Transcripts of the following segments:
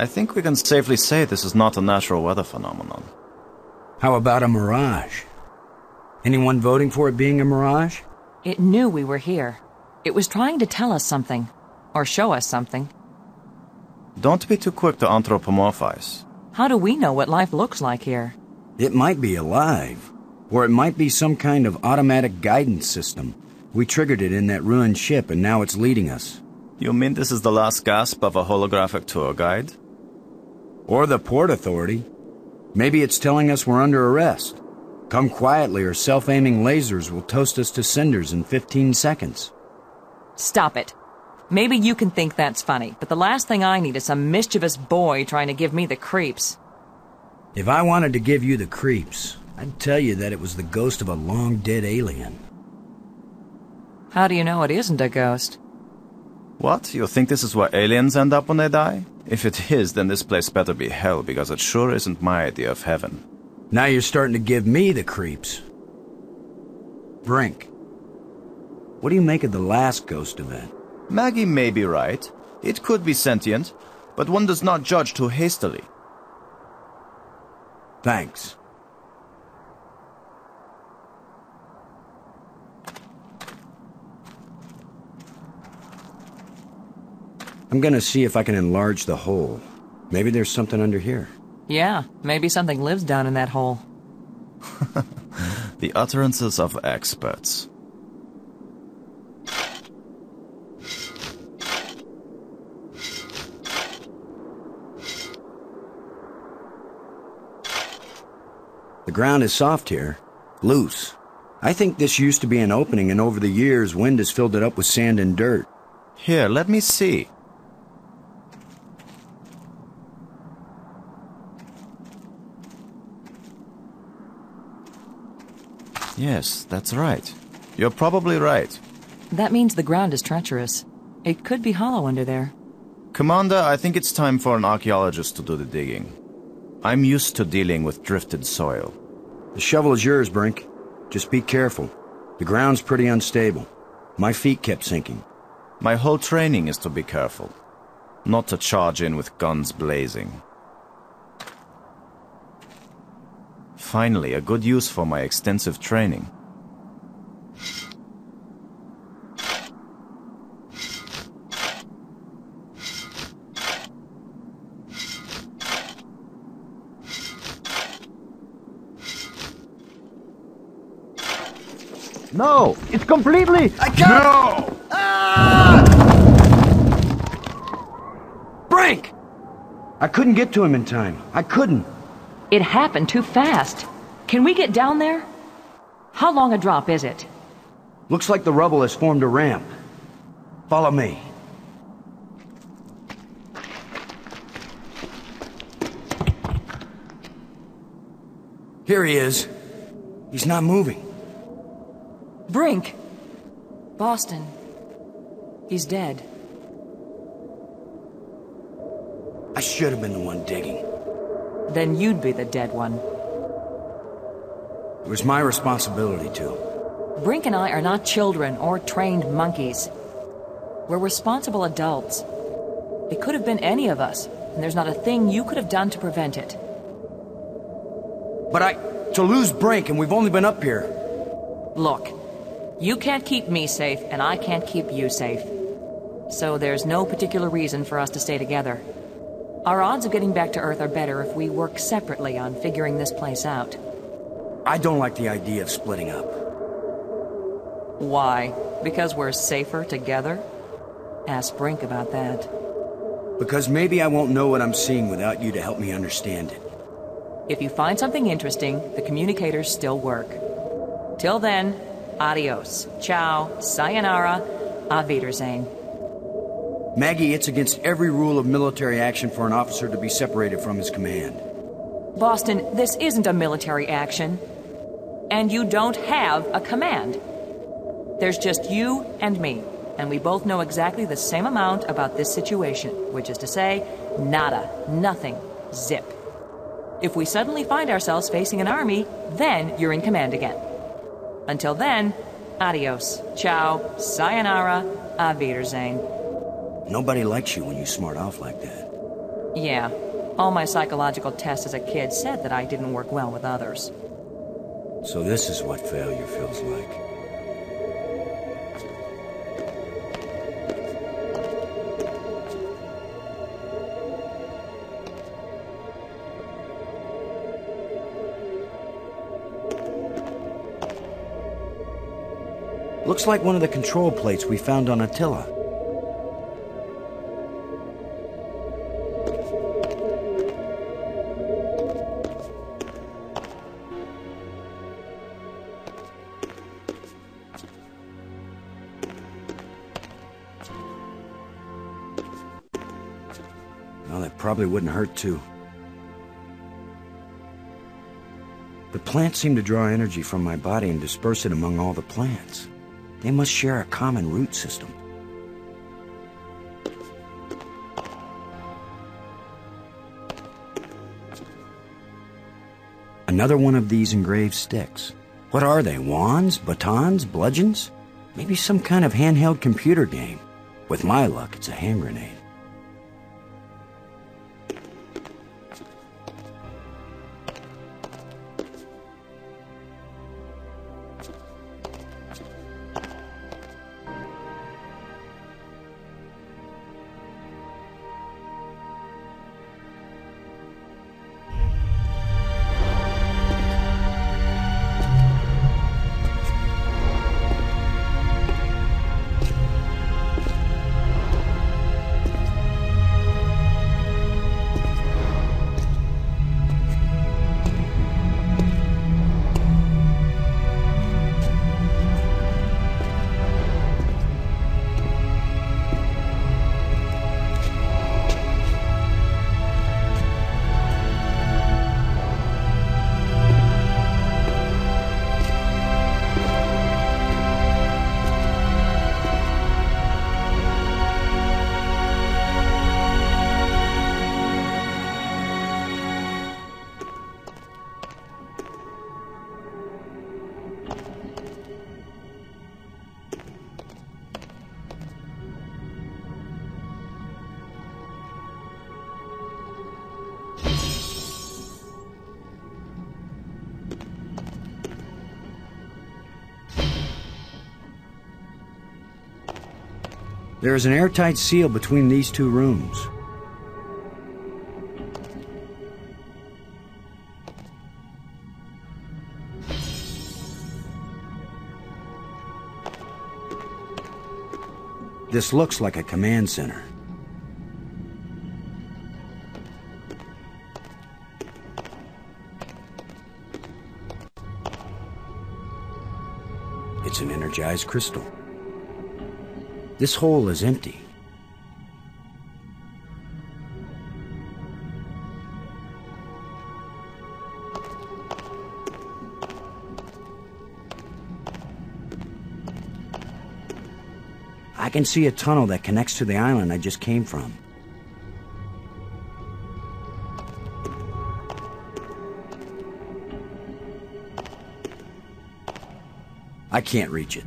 I think we can safely say this is not a natural weather phenomenon. How about a mirage? Anyone voting for it being a mirage? It knew we were here. It was trying to tell us something. Or show us something. Don't be too quick to anthropomorphize. How do we know what life looks like here? It might be alive. Or it might be some kind of automatic guidance system. We triggered it in that ruined ship and now it's leading us. You mean this is the last gasp of a holographic tour guide? Or the Port Authority. Maybe it's telling us we're under arrest. Come quietly or self-aiming lasers will toast us to cinders in 15 seconds. Stop it. Maybe you can think that's funny, but the last thing I need is some mischievous boy trying to give me the creeps. If I wanted to give you the creeps, I'd tell you that it was the ghost of a long-dead alien. How do you know it isn't a ghost? What? You think this is where aliens end up when they die? If it is, then this place better be hell, because it sure isn't my idea of heaven. Now you're starting to give me the creeps. Brink. What do you make of the last ghost event? Maggie may be right. It could be sentient, but one does not judge too hastily. Thanks. I'm gonna see if I can enlarge the hole. Maybe there's something under here. Yeah, maybe something lives down in that hole. The utterances of experts. The ground is soft here, loose. I think this used to be an opening, and over the years, wind has filled it up with sand and dirt. Here, let me see. Yes, that's right. You're probably right. That means the ground is treacherous. It could be hollow under there. Commander, I think it's time for an archaeologist to do the digging. I'm used to dealing with drifted soil. The shovel is yours, Brink. Just be careful. The ground's pretty unstable. My feet kept sinking. My whole training is to be careful. Not to charge in with guns blazing. Finally, a good use for my extensive training. No! It's completely... I can't... No! Ah! Brink! I couldn't get to him in time. I couldn't. It happened too fast. Can we get down there? How long a drop is it? Looks like the rubble has formed a ramp. Follow me. Here he is. He's not moving. Brink! Boston. He's dead. I should have been the one digging. Then you'd be the dead one. It was my responsibility to. Brink and I are not children or trained monkeys. We're responsible adults. It could have been any of us, and there's not a thing you could have done to prevent it. But to lose Brink, and we've only been up here. Look, you can't keep me safe, and I can't keep you safe. So there's no particular reason for us to stay together. Our odds of getting back to Earth are better if we work separately on figuring this place out. I don't like the idea of splitting up. Why? Because we're safer together? Ask Brink about that. Because maybe I won't know what I'm seeing without you to help me understand it. If you find something interesting, the communicators still work. Till then, adios, ciao, sayonara, auf Wiedersehen. Maggie, it's against every rule of military action for an officer to be separated from his command. Boston, this isn't a military action. And you don't have a command. There's just you and me, and we both know exactly the same amount about this situation, which is to say, nada, nothing, zip. If we suddenly find ourselves facing an army, then you're in command again. Until then, adios, ciao, sayonara, auf Wiedersehen. Nobody likes you when you smart off like that. Yeah. All my psychological tests as a kid said that I didn't work well with others. So this is what failure feels like. Looks like one of the control plates we found on Attila. Well, that probably wouldn't hurt too. The plants seem to draw energy from my body and disperse it among all the plants. They must share a common root system. Another one of these engraved sticks. What are they? Wands? Batons? Bludgeons? Maybe some kind of handheld computer game. With my luck, it's a hand grenade. There is an airtight seal between these two rooms. This looks like a command center. It's an energized crystal. This hole is empty. I can see a tunnel that connects to the island I just came from. I can't reach it.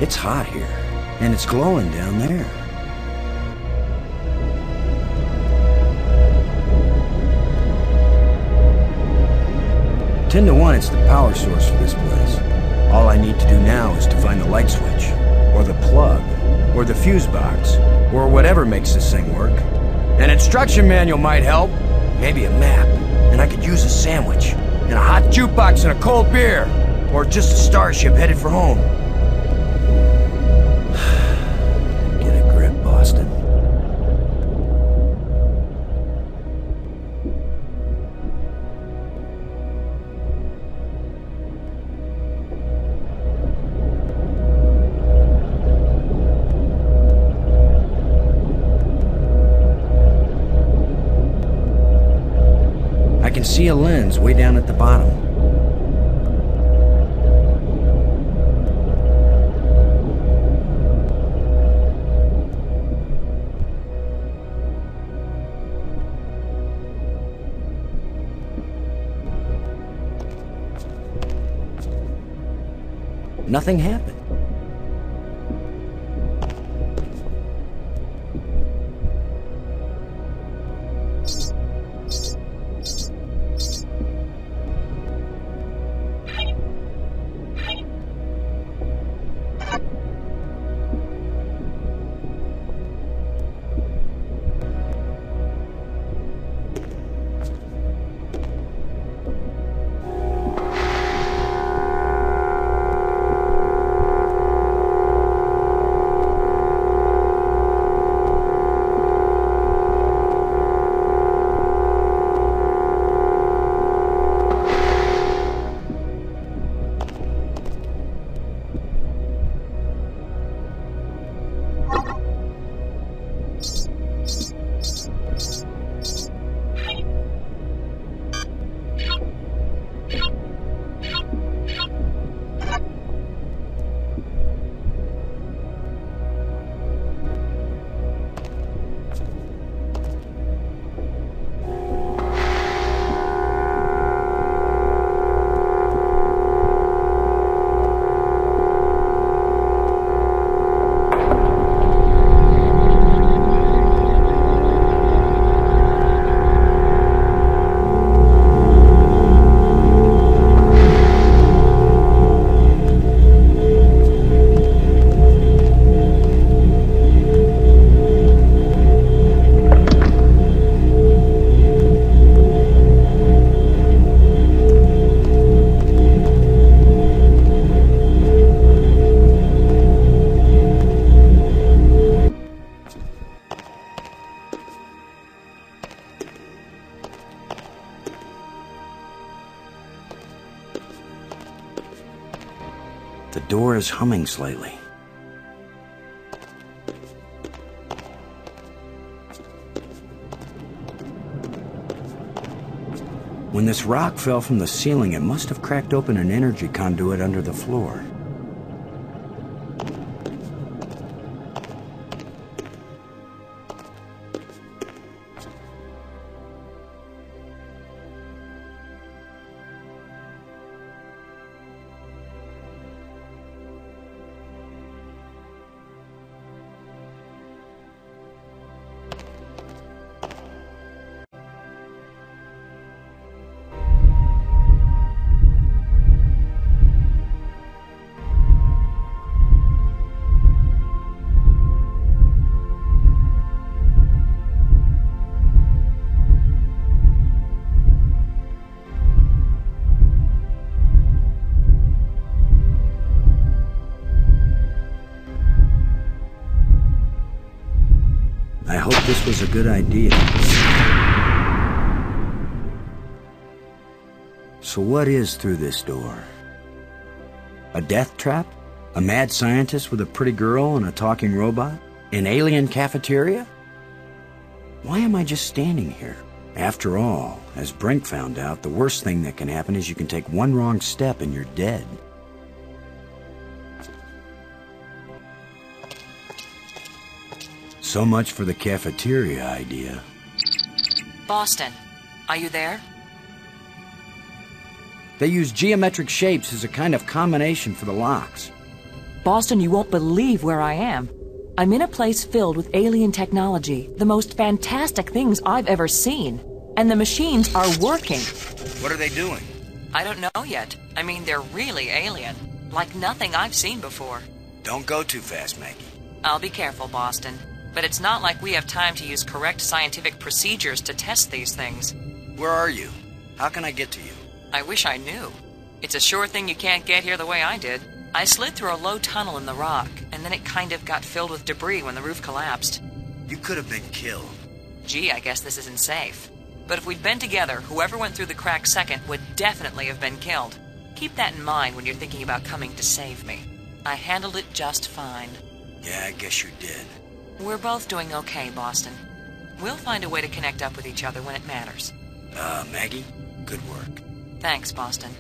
It's hot here, and it's glowing down there. Ten to 1, it's the power source for this place. All I need to do now is to find the light switch, or the plug, or the fuse box, or whatever makes this thing work. An instruction manual might help. Maybe a map, and I could use a sandwich, and a hot jukebox and a cold beer, or just a starship headed for home. Get a grip, Boston. see a lens way down at the bottom. Nothing happened. The door is humming slightly. When this rock fell from the ceiling, it must have cracked open an energy conduit under the floor. I hope this was a good idea. So what is through this door? A death trap? A mad scientist with a pretty girl and a talking robot? An alien cafeteria? Why am I just standing here? After all, as Brink found out, the worst thing that can happen is you can take one wrong step and you're dead. So much for the cafeteria idea. Boston, are you there? They use geometric shapes as a kind of combination for the locks. Boston, you won't believe where I am. I'm in a place filled with alien technology, the most fantastic things I've ever seen. And the machines are working. What are they doing? I don't know yet. I mean, they're really alien. Like nothing I've seen before. Don't go too fast, Maggie. I'll be careful, Boston. But it's not like we have time to use correct scientific procedures to test these things. Where are you? How can I get to you? I wish I knew. It's a sure thing you can't get here the way I did. I slid through a low tunnel in the rock, and then it kind of got filled with debris when the roof collapsed. You could have been killed. Gee, I guess this isn't safe. But if we'd been together, whoever went through the crack second would definitely have been killed. Keep that in mind when you're thinking about coming to save me. I handled it just fine. Yeah, I guess you did. We're both doing okay, Boston. We'll find a way to connect up with each other when it matters. Maggie? good work. Thanks, Boston.